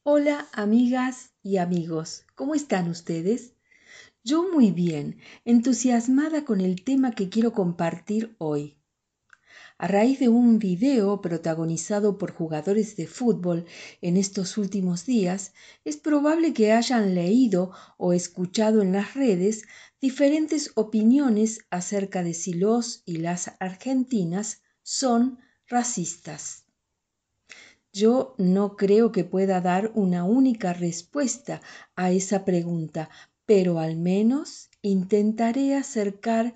Hola amigas y amigos, ¿cómo están ustedes? Yo muy bien, entusiasmada con el tema que quiero compartir hoy. A raíz de un video protagonizado por jugadores de fútbol en estos últimos días, es probable que hayan leído o escuchado en las redes diferentes opiniones acerca de si los y las argentinas son racistas. Yo no creo que pueda dar una única respuesta a esa pregunta, pero al menos intentaré acercar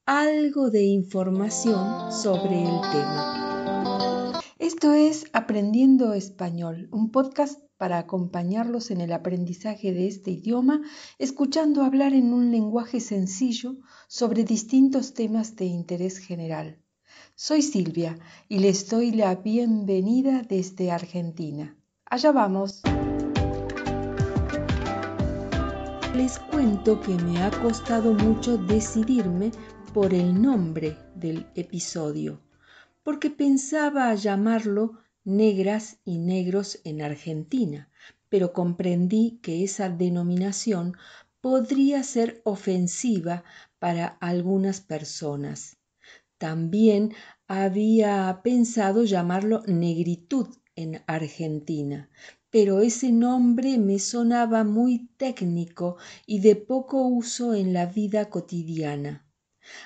algo de información sobre el tema. Esto es Aprendiendo Español, un podcast para acompañarlos en el aprendizaje de este idioma, escuchando hablar en un lenguaje sencillo sobre distintos temas de interés general. Soy Silvia y les doy la bienvenida desde Argentina. Allá vamos. Les cuento que me ha costado mucho decidirme por el nombre del episodio, porque pensaba llamarlo Negras y Negros en Argentina, pero comprendí que esa denominación podría ser ofensiva para algunas personas. También había pensado llamarlo Negritud en Argentina, pero ese nombre me sonaba muy técnico y de poco uso en la vida cotidiana.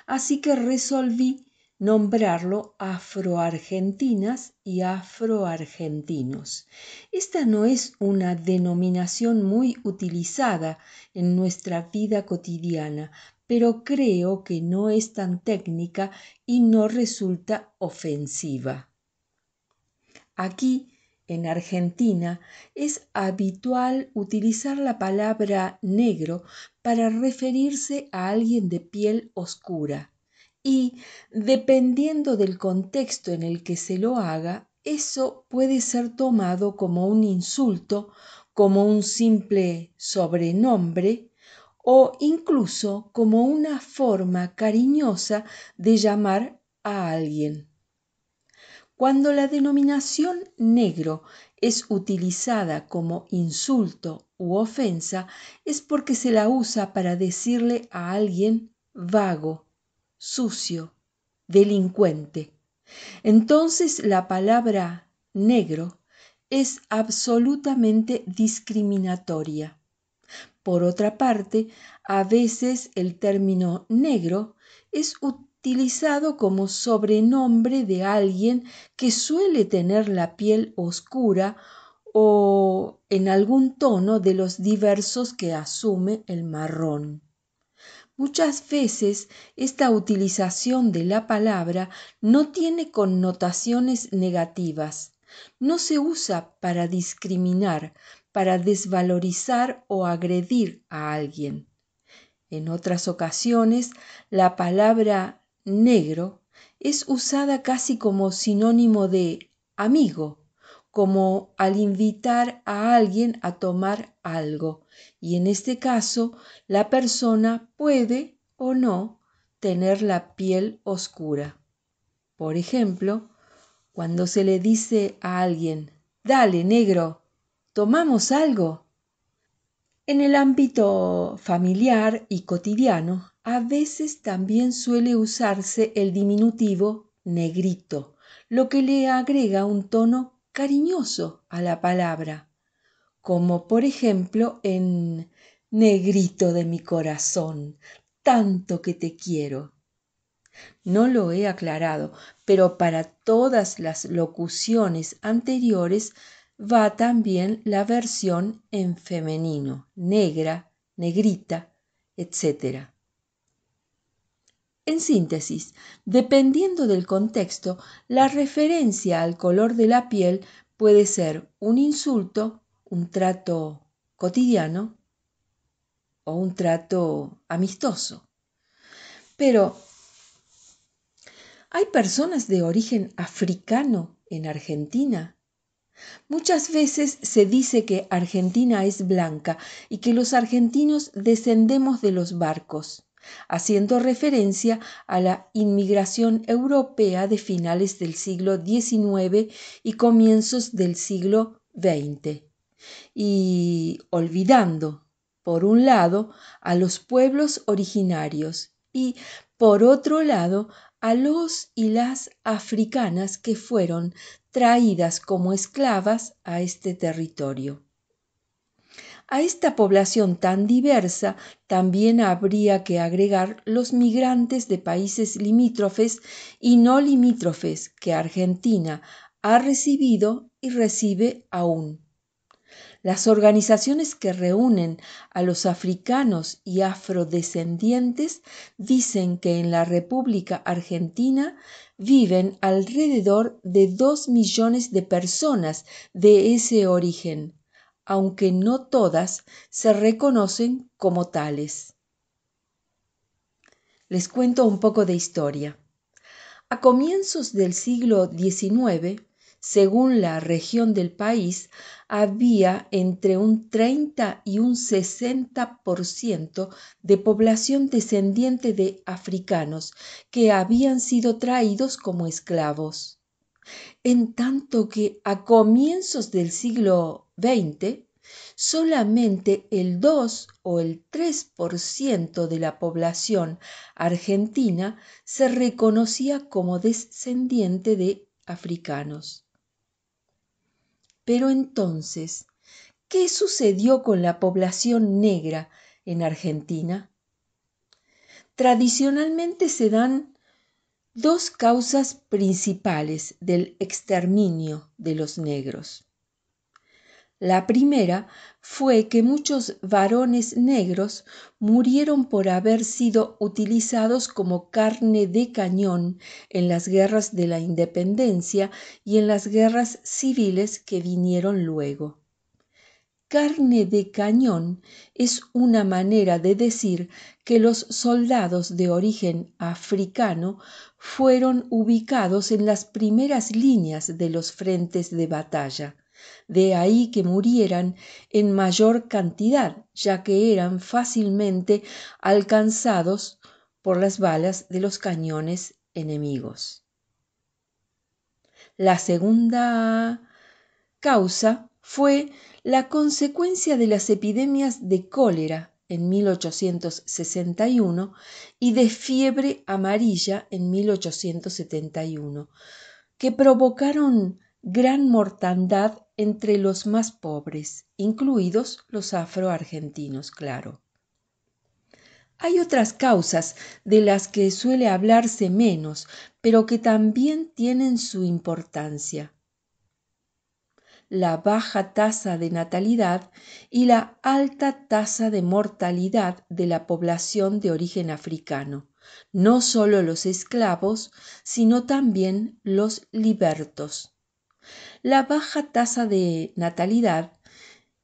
Así que resolví nombrarlo Afroargentinas y Afroargentinos. Esta no es una denominación muy utilizada en nuestra vida cotidiana, pero creo que no es tan técnica y no resulta ofensiva. Aquí, en Argentina, es habitual utilizar la palabra negro para referirse a alguien de piel oscura y, dependiendo del contexto en el que se lo haga, eso puede ser tomado como un insulto, como un simple sobrenombre o incluso como una forma cariñosa de llamar a alguien. Cuando la denominación negro es utilizada como insulto u ofensa, es porque se la usa para decirle a alguien vago, sucio, delincuente. Entonces la palabra negro es absolutamente discriminatoria. Por otra parte, a veces el término negro es utilizado como sobrenombre de alguien que suele tener la piel oscura o en algún tono de los diversos que asume el marrón. Muchas veces esta utilización de la palabra no tiene connotaciones negativas. No se usa para discriminar, para desvalorizar o agredir a alguien. En otras ocasiones, la palabra negro es usada casi como sinónimo de amigo, como al invitar a alguien a tomar algo, y en este caso la persona puede o no tener la piel oscura. Por ejemplo, cuando se le dice a alguien, dale, negro, ¿tomamos algo? En el ámbito familiar y cotidiano, a veces también suele usarse el diminutivo negrito, lo que le agrega un tono cariñoso a la palabra, como por ejemplo en negrito de mi corazón, tanto que te quiero. No lo he aclarado, pero para todas las locuciones anteriores va también la versión en femenino, negra, negrita, etc. En síntesis, dependiendo del contexto, la referencia al color de la piel puede ser un insulto, un trato cotidiano o un trato amistoso. Pero ¿hay personas de origen africano en Argentina? Muchas veces se dice que Argentina es blanca y que los argentinos descendemos de los barcos, haciendo referencia a la inmigración europea de finales del siglo XIX y comienzos del siglo XX. y olvidando, por un lado, a los pueblos originarios y, por otro lado, a los y las africanas que fueron traídas como esclavas a este territorio. A esta población tan diversa también habría que agregar los migrantes de países limítrofes y no limítrofes que Argentina ha recibido y recibe aún. Las organizaciones que reúnen a los africanos y afrodescendientes dicen que en la República Argentina viven alrededor de 2 millones de personas de ese origen, aunque no todas se reconocen como tales. Les cuento un poco de historia. A comienzos del siglo XIX, según la región del país, había entre un 30 y un 60% de población descendiente de africanos que habían sido traídos como esclavos. En tanto que a comienzos del siglo XX, solamente el 2 o el 3% de la población argentina se reconocía como descendiente de africanos. Pero entonces, ¿qué sucedió con la población negra en Argentina? Tradicionalmente se dan dos causas principales del exterminio de los negros. La primera fue que muchos varones negros murieron por haber sido utilizados como carne de cañón en las guerras de la independencia y en las guerras civiles que vinieron luego. Carne de cañón es una manera de decir que los soldados de origen africano fueron ubicados en las primeras líneas de los frentes de batalla. De ahí que murieran en mayor cantidad, ya que eran fácilmente alcanzados por las balas de los cañones enemigos. La segunda causa fue la consecuencia de las epidemias de cólera en 1861 y de fiebre amarilla en 1871, que provocaron gran mortandad entre los más pobres, incluidos los afroargentinos, claro. Hay otras causas de las que suele hablarse menos, pero que también tienen su importancia. La baja tasa de natalidad y la alta tasa de mortalidad de la población de origen africano, no solo los esclavos, sino también los libertos. La baja tasa de natalidad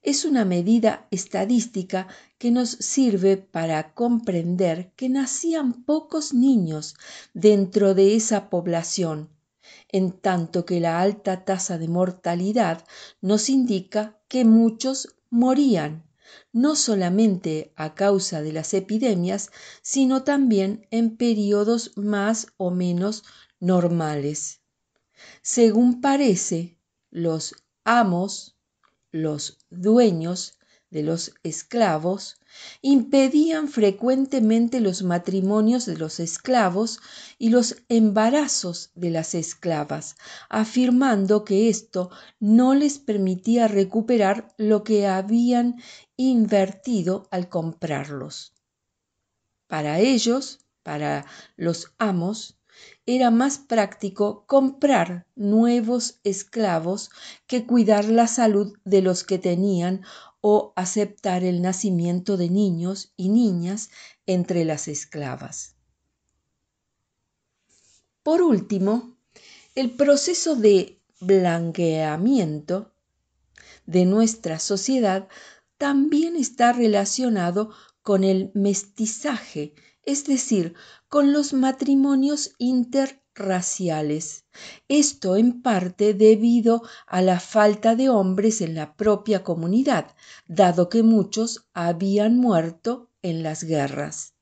es una medida estadística que nos sirve para comprender que nacían pocos niños dentro de esa población, en tanto que la alta tasa de mortalidad nos indica que muchos morían, no solamente a causa de las epidemias, sino también en periodos más o menos normales. Según parece, los amos, los dueños de los esclavos, impedían frecuentemente los matrimonios de los esclavos y los embarazos de las esclavas, afirmando que esto no les permitía recuperar lo que habían invertido al comprarlos. Para ellos, para los amos, era más práctico comprar nuevos esclavos que cuidar la salud de los que tenían o aceptar el nacimiento de niños y niñas entre las esclavas. Por último, el proceso de blanqueamiento de nuestra sociedad también está relacionado con el mestizaje, es decir, con los matrimonios interraciales. Esto en parte debido a la falta de hombres en la propia comunidad, dado que muchos habían muerto en las guerras.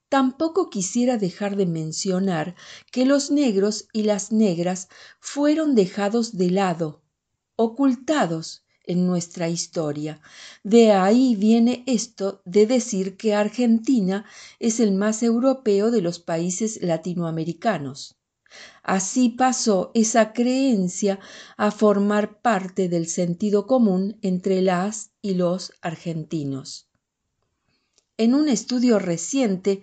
Tampoco quisiera dejar de mencionar que los negros y las negras fueron dejados de lado ocultados en nuestra historia. De ahí viene esto de decir que Argentina es el más europeo de los países latinoamericanos. Así pasó esa creencia a formar parte del sentido común entre las y los argentinos. En un estudio reciente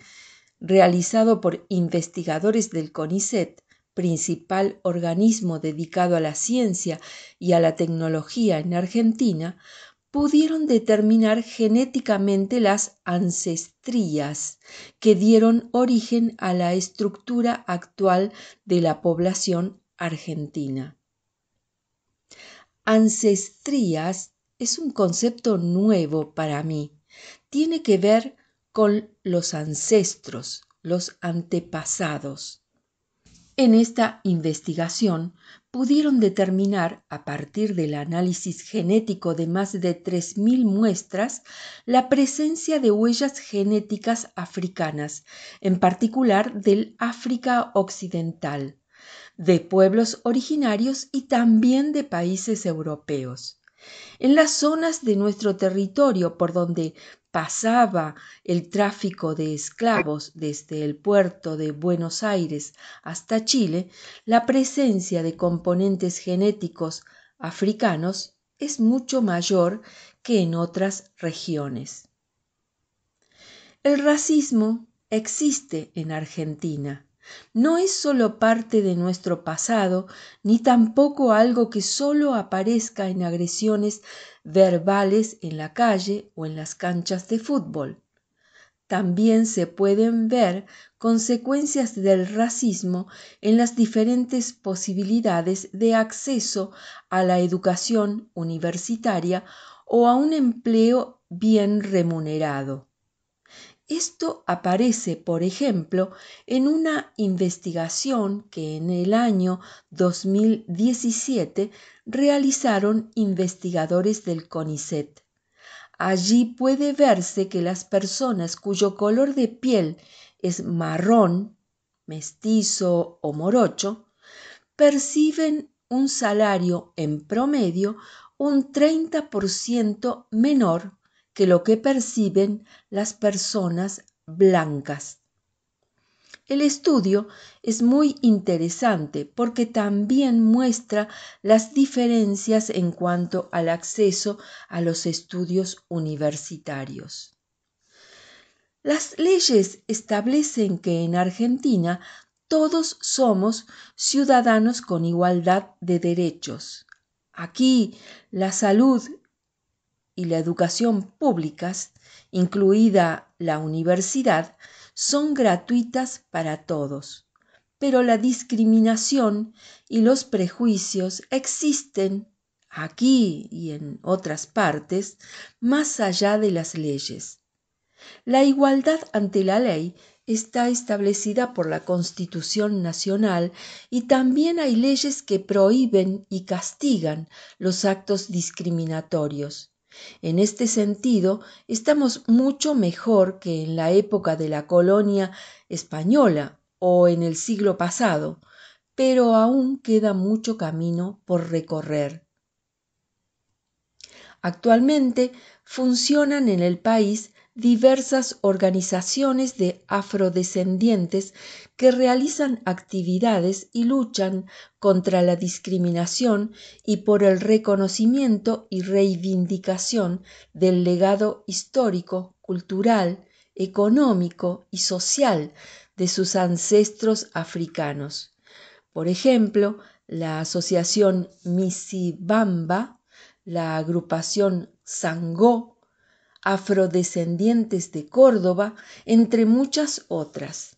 realizado por investigadores del CONICET, principal organismo dedicado a la ciencia y a la tecnología en Argentina, pudieron determinar genéticamente las ancestrías que dieron origen a la estructura actual de la población argentina. Ancestrías es un concepto nuevo para mí. Tiene que ver con los ancestros, los antepasados. En esta investigación pudieron determinar, a partir del análisis genético de más de 3.000 muestras, la presencia de huellas genéticas africanas, en particular del África Occidental, de pueblos originarios y también de países europeos. En las zonas de nuestro territorio por donde pasaba el tráfico de esclavos desde el puerto de Buenos Aires hasta Chile, la presencia de componentes genéticos africanos es mucho mayor que en otras regiones. El racismo existe en Argentina. No es solo parte de nuestro pasado, ni tampoco algo que solo aparezca en agresiones verbales en la calle o en las canchas de fútbol. También se pueden ver consecuencias del racismo en las diferentes posibilidades de acceso a la educación universitaria o a un empleo bien remunerado. Esto aparece, por ejemplo, en una investigación que en el año 2017 realizaron investigadores del CONICET. Allí puede verse que las personas cuyo color de piel es marrón, mestizo o morocho, perciben un salario en promedio un 30% menor que lo que perciben las personas blancas. El estudio es muy interesante porque también muestra las diferencias en cuanto al acceso a los estudios universitarios. Las leyes establecen que en Argentina todos somos ciudadanos con igualdad de derechos. Aquí la salud y la educación públicas, incluida la universidad, son gratuitas para todos, pero la discriminación y los prejuicios existen aquí y en otras partes más allá de las leyes. La igualdad ante la ley está establecida por la Constitución Nacional y también hay leyes que prohíben y castigan los actos discriminatorios. En este sentido, estamos mucho mejor que en la época de la colonia española o en el siglo pasado, pero aún queda mucho camino por recorrer. Actualmente funcionan en el país diversas organizaciones de afrodescendientes que realizan actividades y luchan contra la discriminación y por el reconocimiento y reivindicación del legado histórico, cultural, económico y social de sus ancestros africanos. Por ejemplo, la asociación Misibamba, la agrupación Sangó, afrodescendientes de Córdoba, entre muchas otras.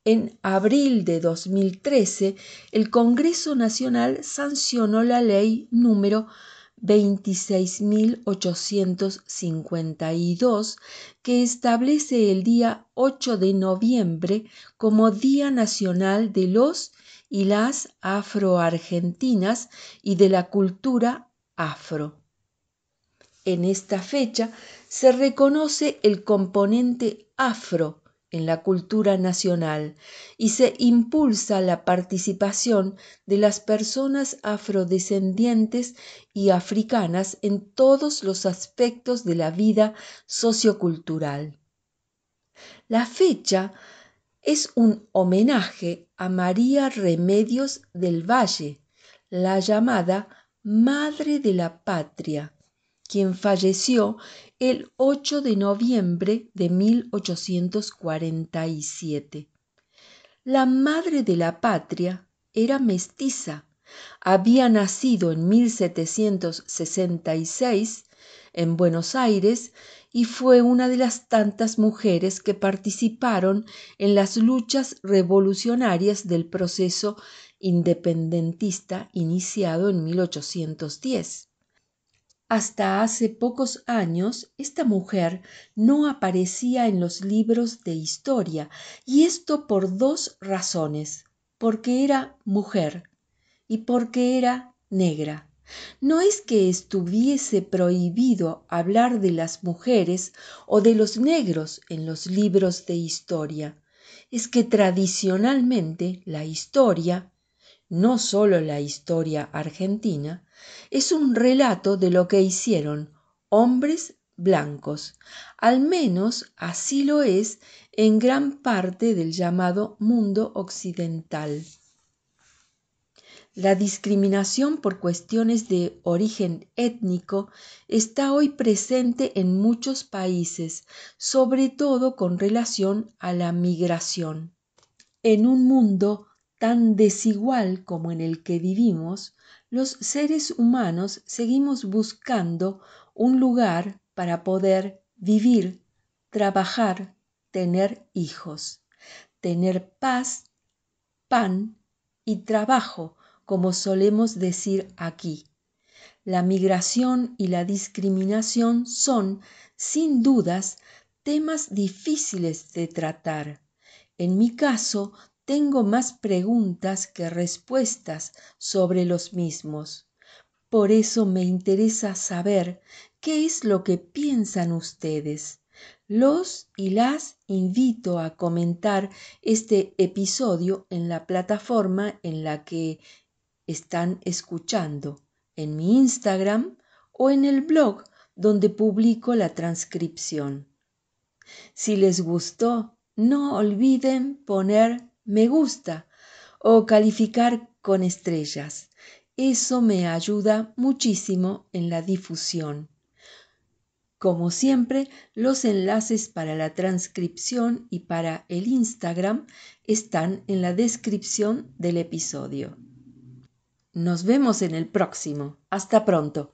En abril de 2013, el Congreso Nacional sancionó la ley número 26.852, que establece el día 8 de noviembre como Día Nacional de los y las afroargentinas y de la cultura afro. En esta fecha se reconoce el componente afro en la cultura nacional y se impulsa la participación de las personas afrodescendientes y africanas en todos los aspectos de la vida sociocultural. La fecha es un homenaje a María Remedios del Valle, la llamada Madre de la Patria, quien falleció el 8 de noviembre de 1847. La Madre de la Patria era mestiza, había nacido en 1766 en Buenos Aires y fue una de las tantas mujeres que participaron en las luchas revolucionarias del proceso independentista iniciado en 1810. Hasta hace pocos años, esta mujer no aparecía en los libros de historia, y esto por dos razones: porque era mujer y porque era negra. No es que estuviese prohibido hablar de las mujeres o de los negros en los libros de historia, es que tradicionalmente la historia, no solo la historia argentina, es un relato de lo que hicieron hombres blancos. Al menos así lo es en gran parte del llamado mundo occidental. La discriminación por cuestiones de origen étnico está hoy presente en muchos países, sobre todo con relación a la migración. En un mundo tan desigual como en el que vivimos, los seres humanos seguimos buscando un lugar para poder vivir, trabajar, tener hijos, tener paz, pan y trabajo, como solemos decir aquí. La migración y la discriminación son, sin dudas, temas difíciles de tratar. En mi caso, tengo más preguntas que respuestas sobre los mismos. Por eso me interesa saber qué es lo que piensan ustedes. Los y las invito a comentar este episodio en la plataforma en la que están escuchando, en mi Instagram o en el blog donde publico la transcripción. Si les gustó, no olviden poner me gusta o calificar con estrellas. Eso me ayuda muchísimo en la difusión. Como siempre, los enlaces para la transcripción y para el Instagram están en la descripción del episodio. Nos vemos en el próximo. Hasta pronto.